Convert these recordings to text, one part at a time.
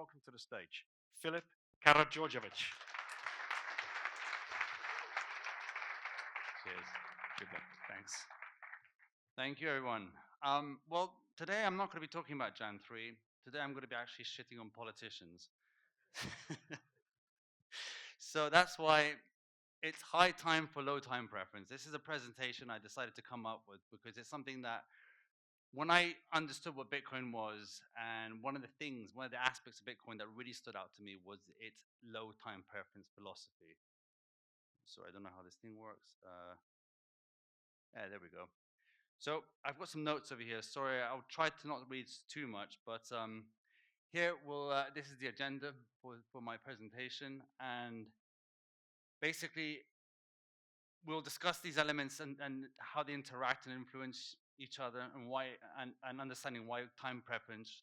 welcome to the stage, Philip Karadjordjevic. Cheers. Good luck. Thanks. Thank you, everyone. Well, today I'm not going to be talking about Jan 3. Today I'm going to be actually shitting on politicians. So that's why it's high time for low time preference. This is a presentation I decided to come up with because it's something that when I understood what Bitcoin was, and one of the aspects of Bitcoin that really stood out to me was its low time preference philosophy. Sorry, I don't know how this thing works. Yeah, there we go. So I've got some notes over here. Sorry, I'll try to not read too much, but here this is the agenda for my presentation, and basically we'll discuss these elements and how they interact and influence each other, and why and understanding why time preference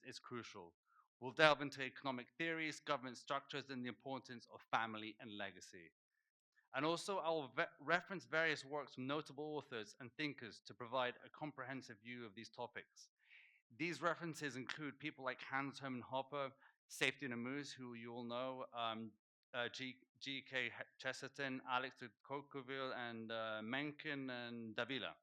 is crucial. We'll delve into economic theories, government structures, and the importance of family and legacy. And also, I'll reference various works from notable authors and thinkers to provide a comprehensive view of these topics. These references include people like Hans Hermann Hoppe, Safety and Amuse, who you all know, G.K. Chesterton, Alex de Tocqueville, and Mencken and Davila.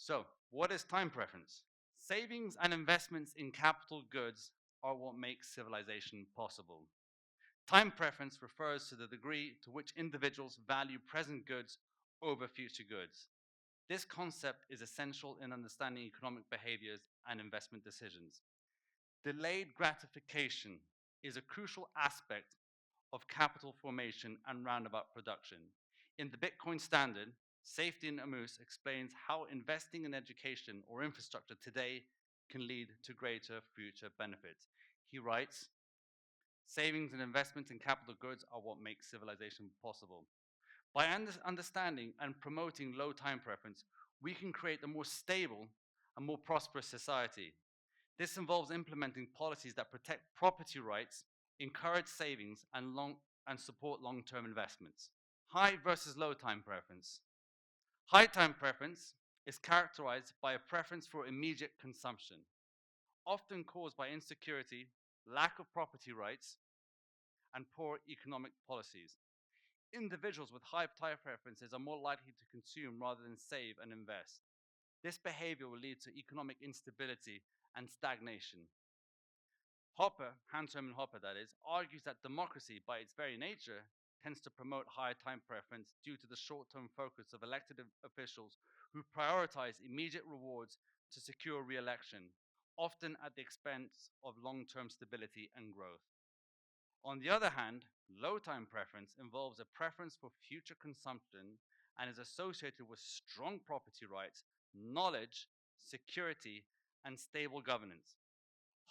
So, what is time preference? Savings and investments in capital goods are what makes civilization possible. Time preference refers to the degree to which individuals value present goods over future goods. This concept is essential in understanding economic behaviors and investment decisions. Delayed gratification is a crucial aspect of capital formation and roundabout production. In the Bitcoin Standard, Safety and Amuse explains how investing in education or infrastructure today can lead to greater future benefits. He writes, savings and investments in capital goods are what makes civilization possible. By understanding and promoting low time preference, we can create a more stable and more prosperous society. This involves implementing policies that protect property rights, encourage savings, and support long-term investments. High versus low time preference. High time preference is characterized by a preference for immediate consumption, often caused by insecurity, lack of property rights, and poor economic policies. Individuals with high time preferences are more likely to consume rather than save and invest. This behavior will lead to economic instability and stagnation. Hans Hermann Hoppe that is, argues that democracy by its very nature tends to promote higher time preference due to the short-term focus of elected officials who prioritize immediate rewards to secure re-election, often at the expense of long-term stability and growth. On the other hand, low time preference involves a preference for future consumption and is associated with strong property rights, knowledge, security, and stable governance.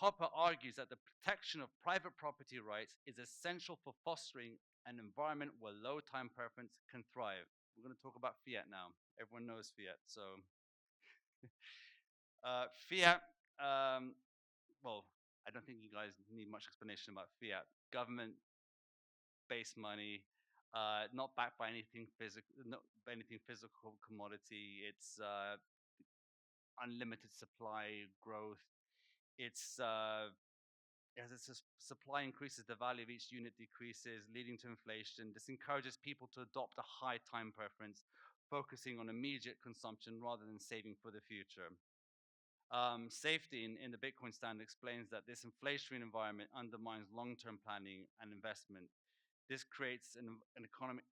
Hoppe argues that the protection of private property rights is essential for fostering an environment where low time preference can thrive. We're going to talk about fiat now. Everyone knows fiat. So, fiat, well, I don't think you guys need much explanation about fiat. Government-based money, not backed by anything physical commodity. It's unlimited supply growth. It's as its supply increases, the value of each unit decreases, leading to inflation. This encourages people to adopt a high time preference, focusing on immediate consumption rather than saving for the future. Safety in the Bitcoin Standard explains that this inflationary environment undermines long-term planning and investment. This creates an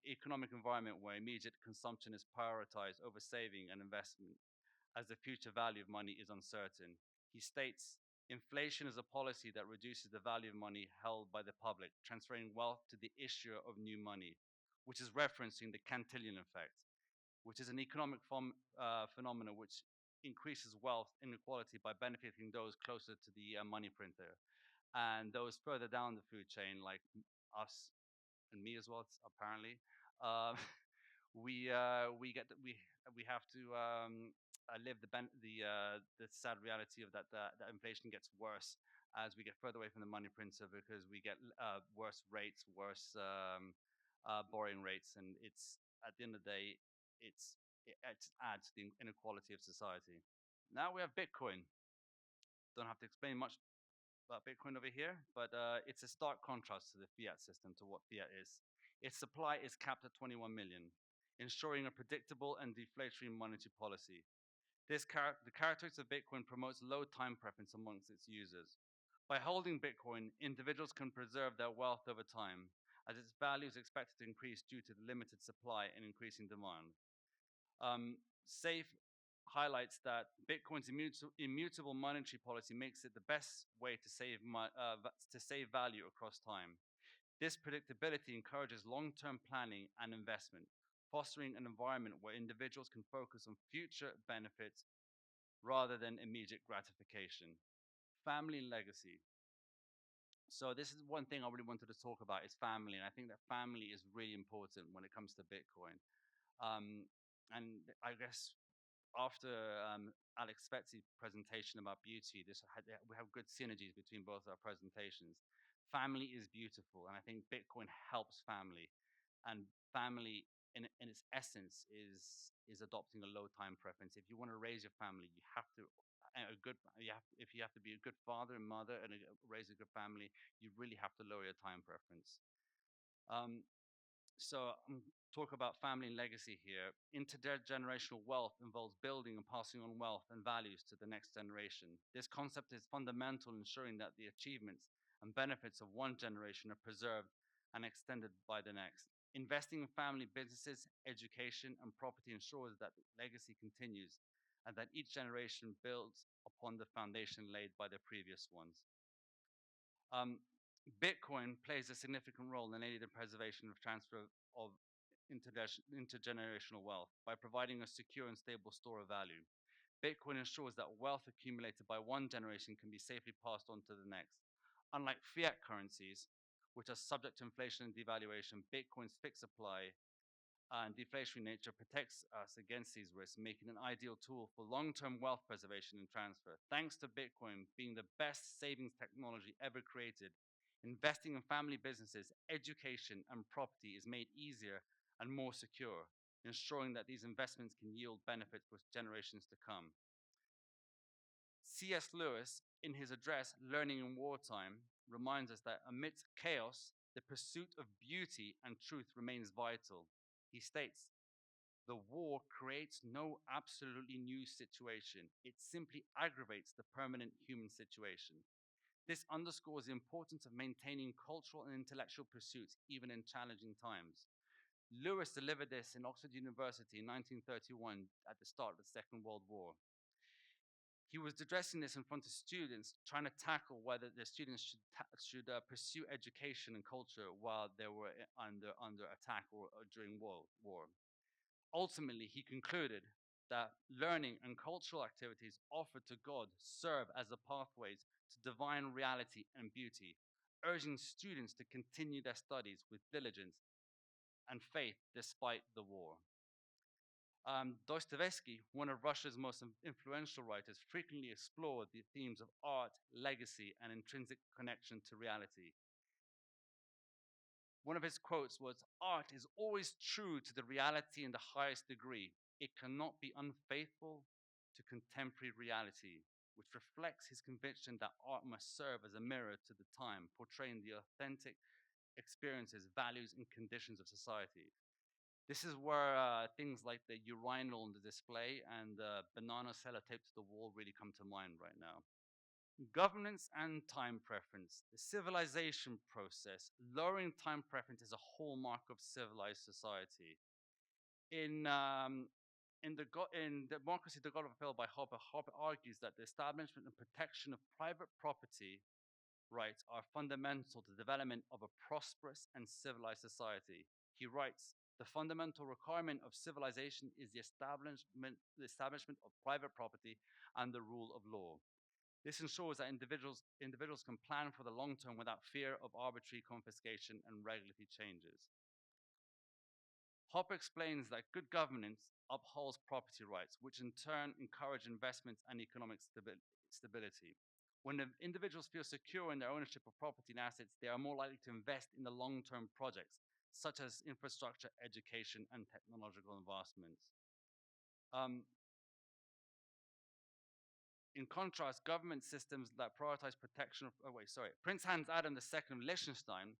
economic environment where immediate consumption is prioritized over saving and investment, as the future value of money is uncertain. He states, inflation is a policy that reduces the value of money held by the public, transferring wealth to the issuer of new money, which is referencing the Cantillon effect, which is an economic phenomenon which increases wealth inequality by benefiting those closer to the money printer, and those further down the food chain, like us and me as well, apparently, uh, we have to live the sad reality of that inflation gets worse as we get further away from the money printer, because we get worse rates, worse borrowing rates, and it's at the end of the day, it adds to the inequality of society. Now we have Bitcoin. Don't have to explain much Bitcoin over here, but it's a stark contrast to the fiat system, to what fiat is. Its supply is capped at 21 million, ensuring a predictable and deflationary monetary policy. The characteristics of Bitcoin promotes low time preference amongst its users. By holding Bitcoin, individuals can preserve their wealth over time, as its value is expected to increase due to the limited supply and increasing demand. Safe highlights that Bitcoin's immutable monetary policy makes it the best way to save value across time. This predictability encourages long-term planning and investment, fostering an environment where individuals can focus on future benefits rather than immediate gratification. Family and legacy. So this is one thing I really wanted to talk about is family, and I think that family is really important when it comes to Bitcoin. And I guess after Alex Spetzi's presentation about beauty, we have good synergies between both our presentations. Family is beautiful, and I think Bitcoin helps family. And family, in its essence, is adopting a low time preference. If you want to raise your family, you have to if you have to be a good father and mother and raise a good family, you really have to lower your time preference. So talk about family and legacy here. Intergenerational wealth involves building and passing on wealth and values to the next generation. This concept is fundamental in ensuring that the achievements and benefits of one generation are preserved and extended by the next. Investing in family businesses, education, and property ensures that the legacy continues and that each generation builds upon the foundation laid by the previous ones. Bitcoin plays a significant role in aiding the preservation of transfer of intergenerational wealth by providing a secure and stable store of value. Bitcoin ensures that wealth accumulated by one generation can be safely passed on to the next. Unlike fiat currencies, which are subject to inflation and devaluation, Bitcoin's fixed supply and deflationary nature protects us against these risks, making an ideal tool for long-term wealth preservation and transfer. Thanks to Bitcoin being the best savings technology ever created, investing in family businesses, education, and property is made easier and more secure, ensuring that these investments can yield benefits for generations to come. C.S. Lewis, in his address, Learning in Wartime, reminds us that amidst chaos, the pursuit of beauty and truth remains vital. He states, "The war creates no absolutely new situation. It simply aggravates the permanent human situation. This underscores the importance of maintaining cultural and intellectual pursuits even in challenging times." Lewis delivered this in Oxford University in 1931 at the start of the Second World War. He was addressing this in front of students, trying to tackle whether the students should pursue education and culture while they were under attack or during war. Ultimately, he concluded that learning and cultural activities offered to God serve as the pathways to divine reality and beauty, urging students to continue their studies with diligence and faith despite the war. Dostoevsky, one of Russia's most influential writers, frequently explored the themes of art, legacy, and intrinsic connection to reality. One of his quotes was, "Art is always true to the reality in the highest degree. It cannot be unfaithful to contemporary reality," which reflects his conviction that art must serve as a mirror to the time, portraying the authentic experiences, values, and conditions of society. This is where things like the urinal on the display and the banana seller taped to the wall really come to mind right now. Governance and time preference. The civilization process. Lowering time preference is a hallmark of civilized society. In Democracy, the God of Hell by Hopper argues that the establishment and protection of private property rights are fundamental to the development of a prosperous and civilized society. He writes, "The fundamental requirement of civilization is the establishment of private property and the rule of law. This ensures that individuals can plan for the long term without fear of arbitrary confiscation and regulatory changes." Hopper explains that good governance upholds property rights, which in turn encourage investments and economic stability. When the individuals feel secure in their ownership of property and assets, they are more likely to invest in the long-term projects, such as infrastructure, education, and technological advancements. In contrast, government systems that prioritize protection of, Prince Hans Adam II of Liechtenstein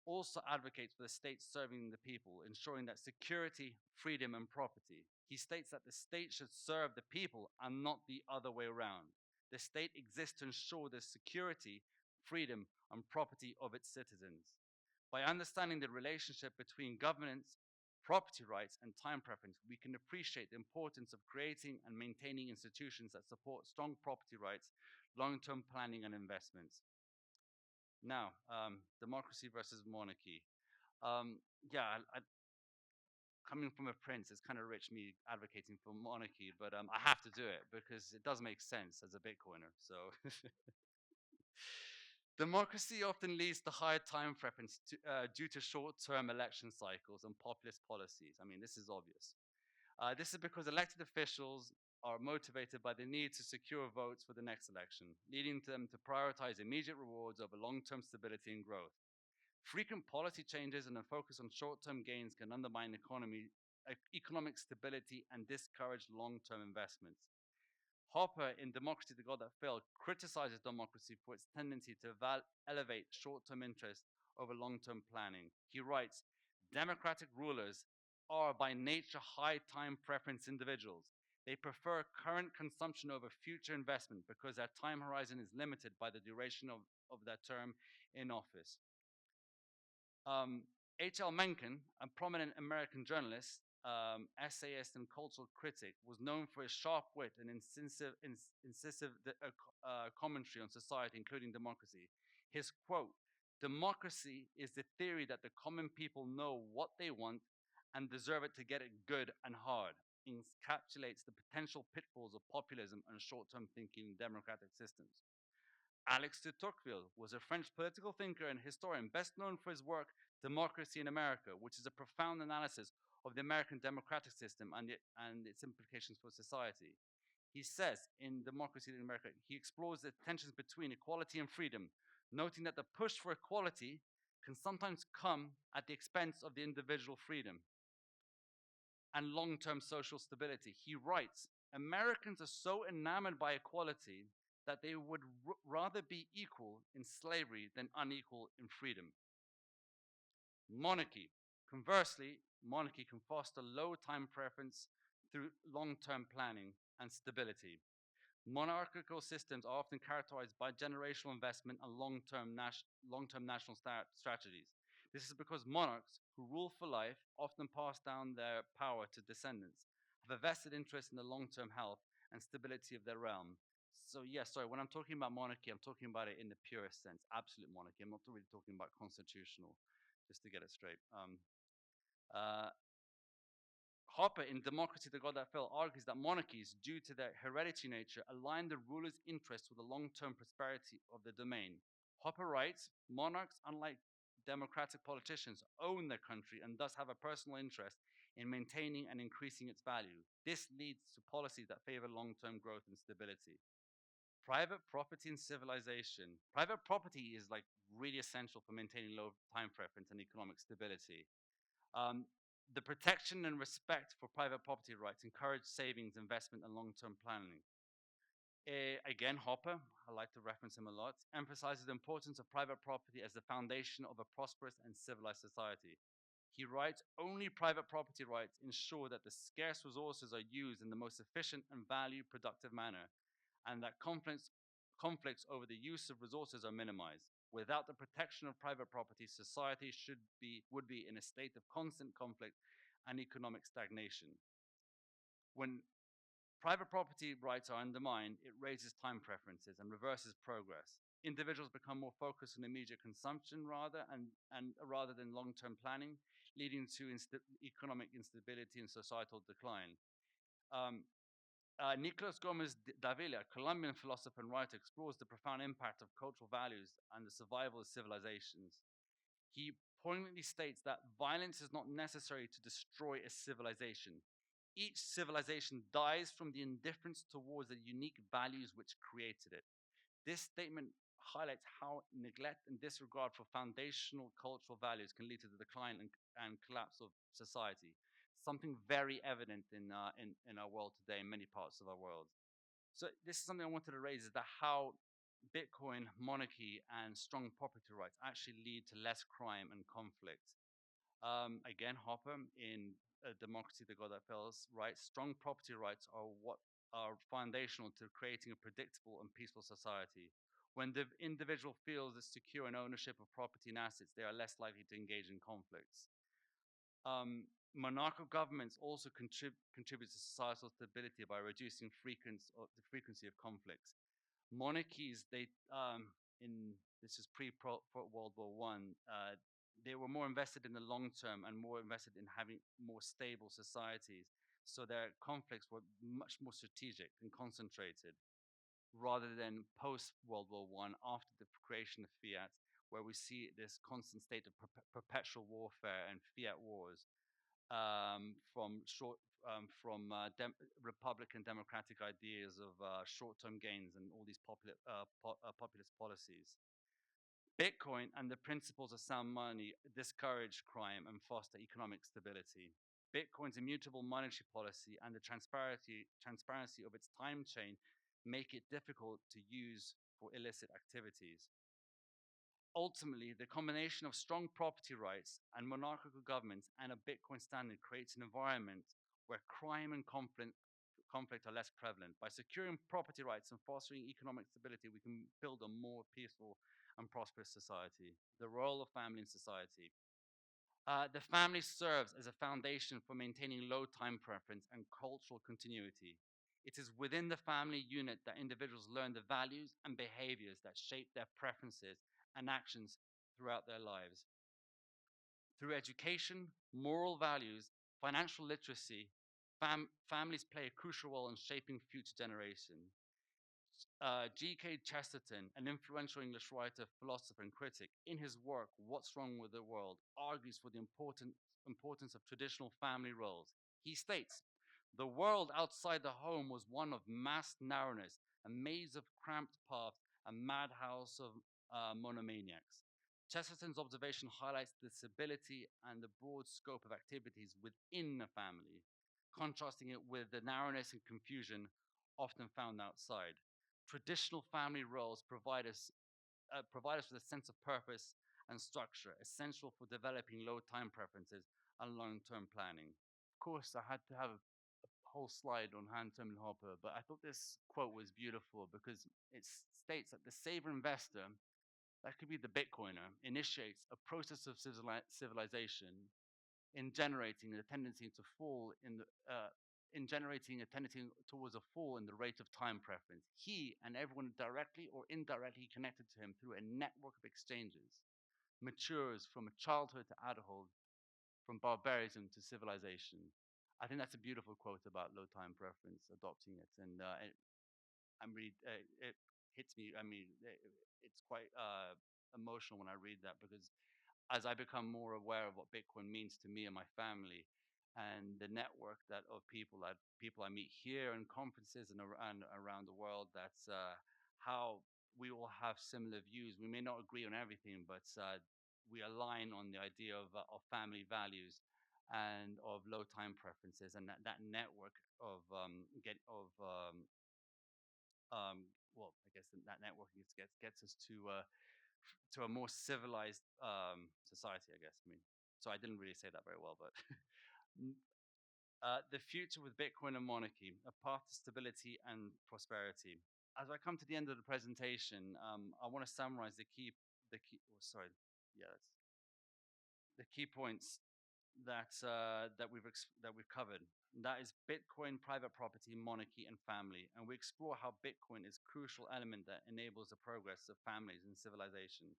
also advocates for the state serving the people, ensuring that security, freedom, and property. He states that the state should serve the people and not the other way around. The state exists to ensure the security, freedom, and property of its citizens. By understanding the relationship between governance, property rights, and time preference, we can appreciate the importance of creating and maintaining institutions that support strong property rights, long-term planning, and investments. Now, democracy versus monarchy. Yeah, coming from a prince, it's kind of rich me advocating for monarchy, but I have to do it because it does make sense as a Bitcoiner. So, democracy often leads to higher time preference due to short-term election cycles and populist policies. I mean, this is obvious. This is because elected officials are motivated by the need to secure votes for the next election, leading them to prioritize immediate rewards over long-term stability and growth. Frequent policy changes and a focus on short-term gains can undermine economic stability and discourage long-term investments. Hopper, in Democracy, the God That Fell, criticizes democracy for its tendency to elevate short-term interest over long-term planning. He writes, democratic rulers are by nature high time preference individuals. They prefer current consumption over future investment because their time horizon is limited by the duration of their term in office. H.L. Mencken, a prominent American journalist, essayist, and cultural critic, was known for his sharp wit and incisive commentary on society, including democracy. His quote, democracy is the theory that the common people know what they want and deserve it to get it good and hard, encapsulates the potential pitfalls of populism and short-term thinking in democratic systems. Alex de Tocqueville was a French political thinker and historian, best known for his work Democracy in America, which is a profound analysis of the American democratic system and its implications for society. He says in Democracy in America, he explores the tensions between equality and freedom, noting that the push for equality can sometimes come at the expense of the individual freedom and long-term social stability. He writes, Americans are so enamored by equality that they would rather be equal in slavery than unequal in freedom. Monarchy. Conversely, monarchy can foster low time preference through long-term planning and stability. Monarchical systems are often characterized by generational investment and long-term national strategies. This is because monarchs who rule for life often pass down their power to descendants, have a vested interest in the long-term health and stability of their realm. So yes, sorry, when I'm talking about monarchy, I'm talking about it in the purest sense, absolute monarchy. I'm not really talking about constitutional, just to get it straight. Hopper, in Democracy, the God That Fell, argues that monarchies, due to their hereditary nature, align the ruler's interests with the long-term prosperity of the domain. Hopper writes, monarchs, unlike democratic politicians, own their country and thus have a personal interest in maintaining and increasing its value. This leads to policies that favor long-term growth and stability. Private property and civilization. Private property is like really essential for maintaining low time preference and economic stability. The protection and respect for private property rights encourage savings, investment, and long-term planning. Again, Hopper, I like to reference him a lot, emphasizes the importance of private property as the foundation of a prosperous and civilized society. He writes, only private property rights ensure that the scarce resources are used in the most efficient and value-productive manner, and that conflicts over the use of resources are minimized. Without the protection of private property, society would be in a state of constant conflict and economic stagnation. When private property rights are undermined, it raises time preferences and reverses progress. Individuals become more focused on immediate consumption rather than long-term planning, leading to economic instability and societal decline. Nicolas Gomez Davila, a Colombian philosopher and writer, explores the profound impact of cultural values and the survival of civilizations. He poignantly states that violence is not necessary to destroy a civilization. Each civilization dies from the indifference towards the unique values which created it. This statement highlights how neglect and disregard for foundational cultural values can lead to the decline and collapse of society. Something very evident in our world today, in many parts of our world. So this is something I wanted to raise, is that how Bitcoin, monarchy, and strong property rights actually lead to less crime and conflict. Again, Hopper, in Democracy, the God That Fails, writes, strong property rights are what are foundational to creating a predictable and peaceful society. When the individual feels secure in ownership of property and assets, they are less likely to engage in conflicts. Monarchical governments also contribute to societal stability by reducing the frequency of conflicts. Monarchies, this is World War One. They were more invested in the long term and more invested in having more stable societies. So their conflicts were much more strategic and concentrated, rather than post World War One, after the creation of fiat, where we see this constant state of perpetual warfare and fiat wars, from Republican democratic ideas of short-term gains and all these populist policies. Bitcoin and the principles of sound money discourage crime and foster economic stability. Bitcoin's immutable monetary policy and the transparency of its time chain make it difficult to use for illicit activities. Ultimately, the combination of strong property rights and monarchical governments and a Bitcoin standard creates an environment where crime and conflict are less prevalent. By securing property rights and fostering economic stability, we can build a more peaceful and prosperous society. The role of family in society. The family serves as a foundation for maintaining low time preference and cultural continuity. It is within the family unit that individuals learn the values and behaviors that shape their preferences and actions throughout their lives. Through education, moral values, financial literacy, families play a crucial role in shaping future generations. G.K. Chesterton, an influential English writer, philosopher, and critic, in his work What's Wrong with the World, argues for the importance of traditional family roles. He states, the world outside the home was one of mass narrowness, a maze of cramped paths, a madhouse of monomaniacs. Chesterton's observation highlights the stability and the broad scope of activities within a family, contrasting it with the narrowness and confusion often found outside. Traditional family roles provide us with a sense of purpose and structure, essential for developing low time preferences and long-term planning. Of course, I had to have a whole slide on Hans Hermann Hoppe, but I thought this quote was beautiful because it states that the saver investor, that could be the Bitcoiner, initiates a process of civilization in generating a tendency to fall in generating a tendency towards a fall in the rate of time preference. He and everyone directly or indirectly connected to him through a network of exchanges matures from childhood to adulthood, from barbarism to civilization. I think that's a beautiful quote about low time preference, adopting it, and it hits me. I mean, it's quite emotional when I read that, because as I become more aware of what Bitcoin means to me and my family, and the network of people I meet here in conferences and around the world, that's how we all have similar views. We may not agree on everything, but we align on the idea of family values and of low time preferences, and that network of well, I guess that network gets us to a more civilized society, I guess. I mean, so I didn't really say that very well, but the future with Bitcoin and monarchy, a path to stability and prosperity. As I come to the end of the presentation, I want to summarize the key points that we've covered. That is Bitcoin, private property, monarchy, and family. And we explore how Bitcoin is a crucial element that enables the progress of families and civilization.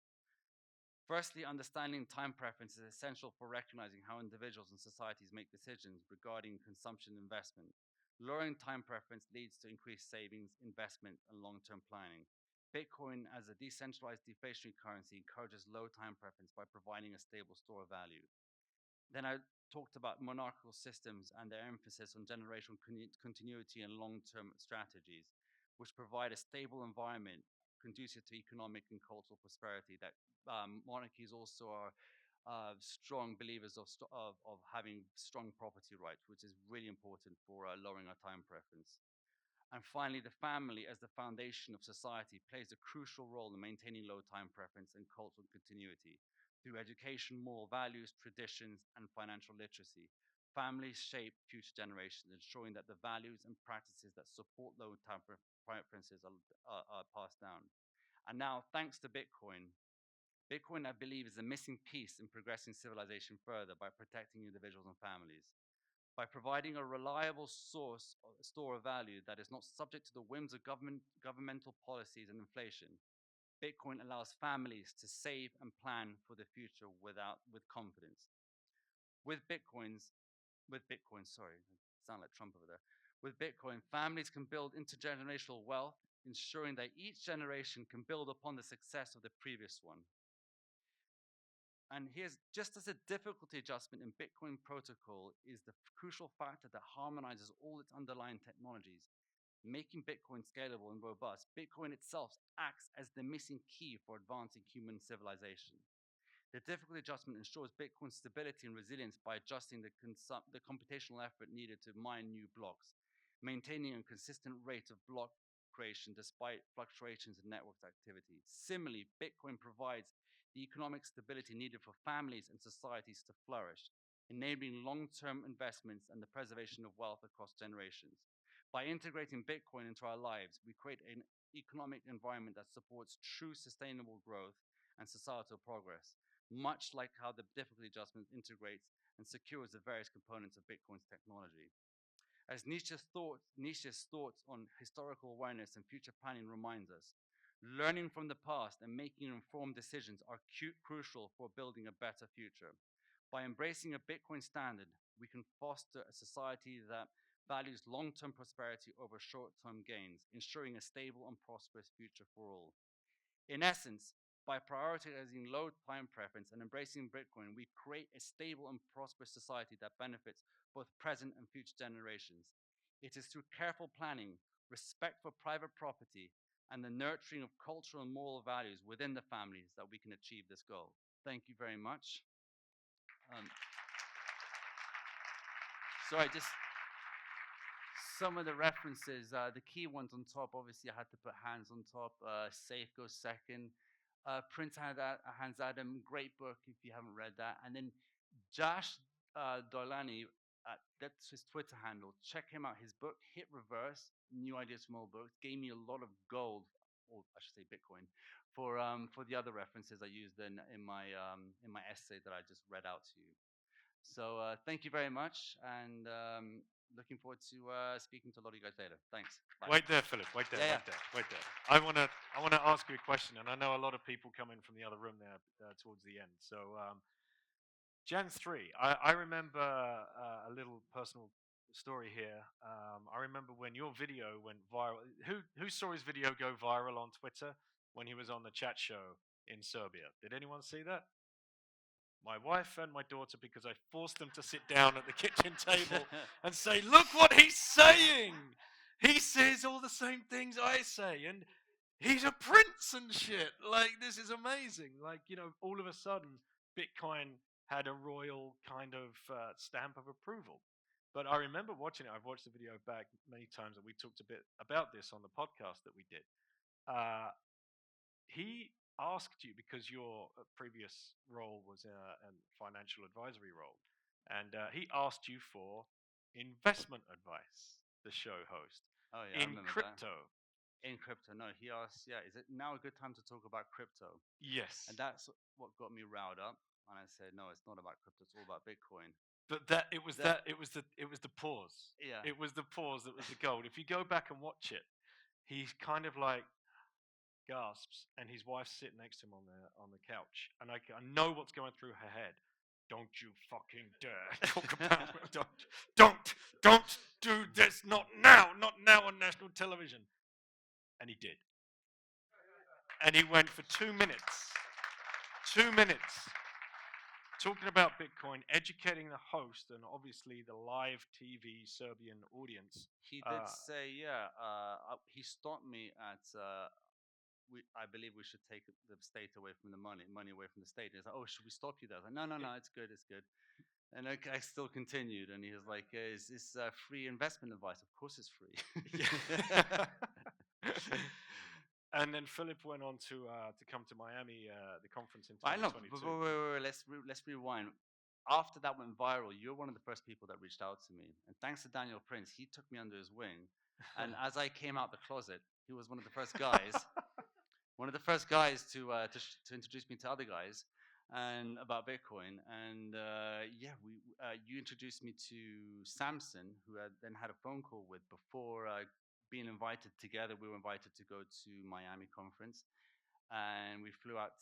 Firstly, understanding time preference is essential for recognizing how individuals and societies make decisions regarding consumption and investment. Lowering time preference leads to increased savings, investment, and long-term planning. Bitcoin, as a decentralized deflationary currency, encourages low time preference by providing a stable store of value. Then I talked about monarchical systems and their emphasis on generational continuity and long-term strategies, which provide a stable environment conducive to economic and cultural prosperity. That monarchies also are strong believers of having strong property rights, which is really important for lowering our time preference. And finally, the family as the foundation of society plays a crucial role in maintaining low time preference and cultural continuity. Through education, moral values, traditions, and financial literacy, families shape future generations, ensuring that the values and practices that support low time preferences are passed down. And now, thanks to Bitcoin, Bitcoin, I believe, is a missing piece in progressing civilization further by protecting individuals and families. By providing a reliable store of value that is not subject to the whims of governmental policies and inflation, Bitcoin allows families to save and plan for the future with confidence. With Bitcoins, with Bitcoin, sorry, sound like Trump over there. With Bitcoin, families can build intergenerational wealth, ensuring that each generation can build upon the success of the previous one. And here's just as a difficulty adjustment in Bitcoin protocol is the crucial factor that harmonizes all its underlying technologies, making Bitcoin scalable and robust. Bitcoin itself acts as the missing key for advancing human civilization. The difficulty adjustment ensures Bitcoin's stability and resilience by adjusting the computational effort needed to mine new blocks, maintaining a consistent rate of block creation despite fluctuations in network activity. Similarly, Bitcoin provides the economic stability needed for families and societies to flourish, enabling long-term investments and the preservation of wealth across generations. By integrating Bitcoin into our lives, we create an economic environment that supports true sustainable growth and societal progress, much like how the difficulty adjustment integrates and secures the various components of Bitcoin's technology. As Nietzsche's thoughts on historical awareness and future planning reminds us, learning from the past and making informed decisions are crucial for building a better future. By embracing a Bitcoin standard, we can foster a society that values long-term prosperity over short-term gains, ensuring a stable and prosperous future for all. In essence, by prioritizing low time preference and embracing Bitcoin, we create a stable and prosperous society that benefits both present and future generations. It is through careful planning, respect for private property, and the nurturing of cultural and moral values within the families that we can achieve this goal. Thank you very much. Sorry, just some of the references, the key ones on top, obviously I had to put hands on top, safe goes second. Prince Hans Adam, great book if you haven't read that. And then Josh Dolani, that's his Twitter handle. Check him out. His book, Hit Reverse, New Ideas from Old Books, gave me a lot of gold, or I should say Bitcoin, for the other references I used in my essay that I just read out to you. So thank you very much, and looking forward to speaking to a lot of you guys later. Thanks. Bye. Wait there, Philip. Wait there. Yeah, Wait there. I wanna ask you a question, and I know a lot of people come in from the other room there towards the end. So Gen 3, I remember a little personal story here. I remember when your video went viral. Who saw his video go viral on Twitter when he was on the chat show in Serbia? Did anyone see that? My wife and my daughter, because I forced them to sit down at the kitchen table and say, look what he's saying. He says all the same things I say, and he's a prince and shit. Like, this is amazing. Like, all of a sudden, Bitcoin had a royal kind of stamp of approval. But I remember watching it. I've watched the video back many times, and we talked a bit about this on the podcast that we did. He asked you, because your previous role was a financial advisory role, and he asked you for investment advice, the show host, Oh yeah, I in remember that. crypto. In crypto, no. He asked, yeah, is it now a good time to talk about crypto? Yes. And that's what got me riled up. And I said, no, it's not about crypto. It's all about Bitcoin. But it was the pause. Yeah. It was the pause that was the gold. If you go back and watch it, he's kind of like gasps, and his wife's sitting next to him on the couch, and I know what's going through her head. Don't you fucking dare talk about don't do this, not now on national television. And he did. And he went for 2 minutes. 2 minutes talking about Bitcoin, educating the host and obviously the live TV Serbian audience. He did say, yeah, he stopped me at, I believe we should take the state away from the money away from the state. He's like, oh, should we stop you there? I was like, no, it's good. And I still continued, and he was like, "Is this free investment advice?" Of course, it's free. And then Philip went on to come to Miami, the conference in I know. 2022. Wait, let's rewind. After that went viral, you're one of the first people that reached out to me, and thanks to Daniel Prince, he took me under his wing. And as I came out the closet, he was one of the first guys, to introduce me to other guys and about Bitcoin. And you introduced me to Samson, who I then had a phone call with before being invited together. We were invited to go to Miami conference, and we flew out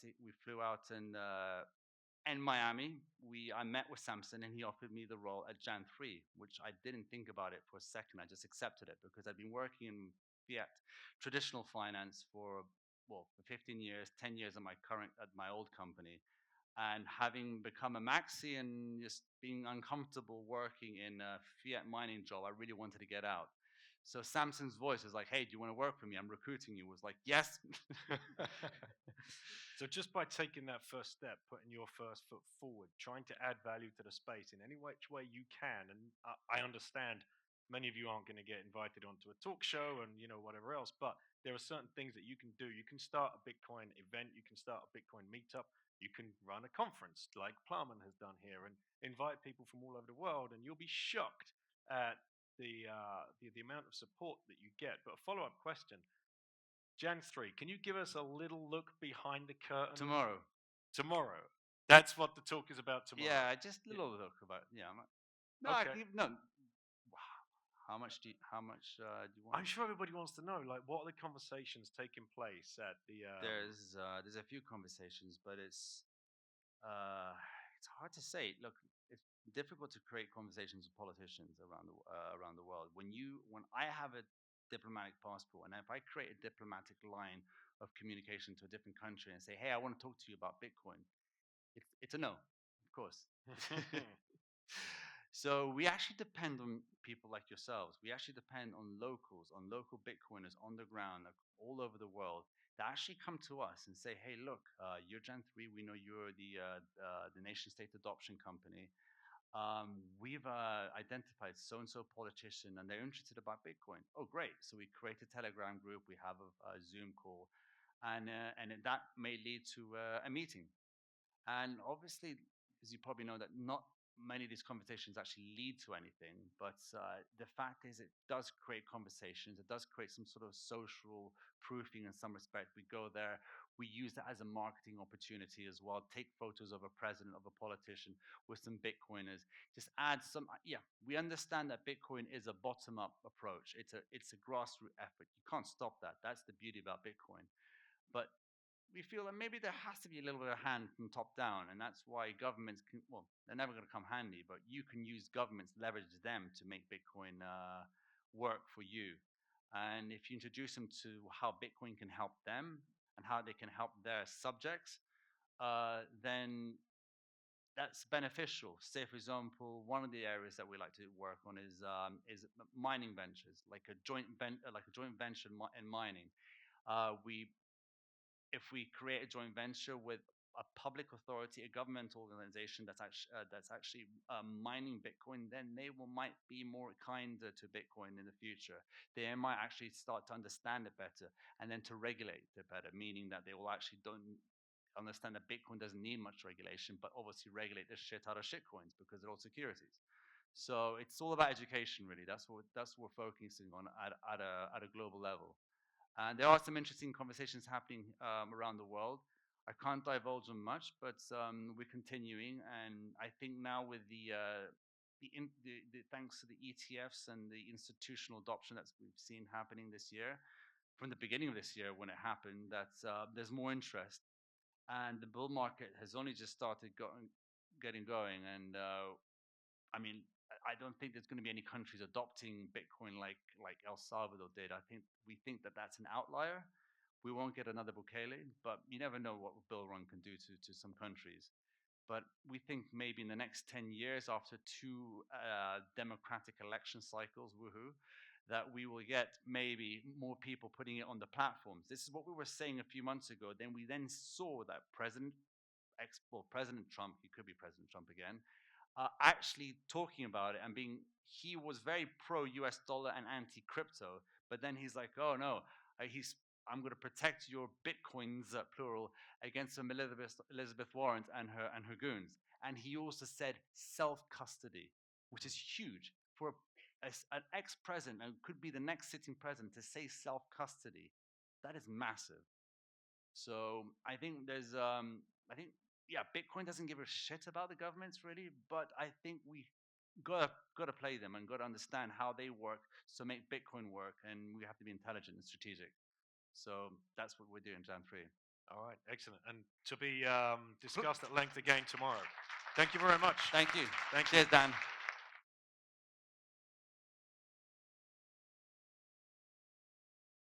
in Miami. I met with Samson, and he offered me the role at Jan 3, which I didn't think about it for a second. I just accepted it because I'd been working in fiat traditional finance for 15 years, 10 years at my old company, and having become a maxi and just being uncomfortable working in a fiat mining job, I really wanted to get out. So Samson's voice was like, "Hey, do you want to work for me? I'm recruiting you." Was like, "Yes." So just by taking that first step, putting your first foot forward, trying to add value to the space in any which way you can, and I understand many of you aren't going to get invited onto a talk show and whatever else, but there are certain things that you can do. You can start a Bitcoin event, you can start a Bitcoin meetup, you can run a conference like Plowman has done here and invite people from all over the world, and you'll be shocked at the amount of support that you get. But a follow-up question: Jan 3, can you give us a little look behind the curtain? Tomorrow. Tomorrow. That's what the talk is about tomorrow. Yeah, just a little look about. Yeah. No, Okay. no. How much do you want? I'm sure everybody wants to know, like, what are the conversations taking place at the? There's a few conversations, but it's hard to say. Look, it's difficult to create conversations with politicians around the world. When I have a diplomatic passport, and if I create a diplomatic line of communication to a different country and say, "Hey, I want to talk to you about Bitcoin," it's a no, of course. So we actually depend on people like yourselves. We actually depend on locals, on local Bitcoiners on the ground, like, all over the world, that actually come to us and say, "Hey, look, you're Gen 3. We know you're the nation state adoption company. We've identified so and so politician, and they're interested about Bitcoin." Oh, great! So we create a Telegram group. We have a Zoom call, and that may lead to a meeting. And obviously, as you probably know, that not many of these conversations actually lead to anything. But the fact is, it does create conversations. It does create some sort of social proofing in some respect. We go there. We use that as a marketing opportunity as well. Take photos of a president, of a politician, with some Bitcoiners. Just add some. Yeah, we understand that Bitcoin is a bottom-up approach. It's a grassroots effort. You can't stop that. That's the beauty about Bitcoin. But we feel that maybe there has to be a little bit of hand from top down, and that's why governments can. Well, they're never going to come handy, but you can use governments, leverage them to make Bitcoin work for you. And if you introduce them to how Bitcoin can help them and how they can help their subjects, then that's beneficial. Say, for example, one of the areas that we like to work on is mining ventures, like a joint venture in mining. We If we create a joint venture with a public authority, a governmental organization that's actually mining Bitcoin, then they might be more kinder to Bitcoin in the future. They might actually start to understand it better, and then to regulate it better, meaning that they will actually don't understand that Bitcoin doesn't need much regulation, but obviously regulate the shit out of shitcoins because they're all securities. So it's all about education, really. That's what we're focusing on at a global level. And there are some interesting conversations happening around the world. I can't divulge on much, but we're continuing. And I think now with the thanks to the ETFs and the institutional adoption that we've seen happening this year, from the beginning of this year when it happened, that there's more interest, and the bull market has only just started getting going. And I mean, I don't think there's going to be any countries adopting Bitcoin like El Salvador did. We think that that's an outlier. We won't get another Bukele, but you never know what Bill Run can do to some countries. But we think maybe in the next 10 years, after two democratic election cycles, woohoo, that we will get maybe more people putting it on the platforms. This is what we were saying a few months ago. Then we saw that President Trump, he could be President Trump again, actually talking about it and he was very pro US dollar and anti crypto, but then he's like, oh no, I'm going to protect your bitcoins, plural, against some Elizabeth Warren and her goons. And he also said self-custody, which is huge for an ex-president, and could be the next sitting president, to say self-custody. That is massive. So I think yeah, Bitcoin doesn't give a shit about the governments really, but I think we gotta play them and gotta understand how they work to make Bitcoin work, and we have to be intelligent and strategic. So that's what we're doing, Jan 3. All right, excellent. And to be discussed at length again tomorrow. Thank you very much. Thank you. Thank you. Cheers, Dan.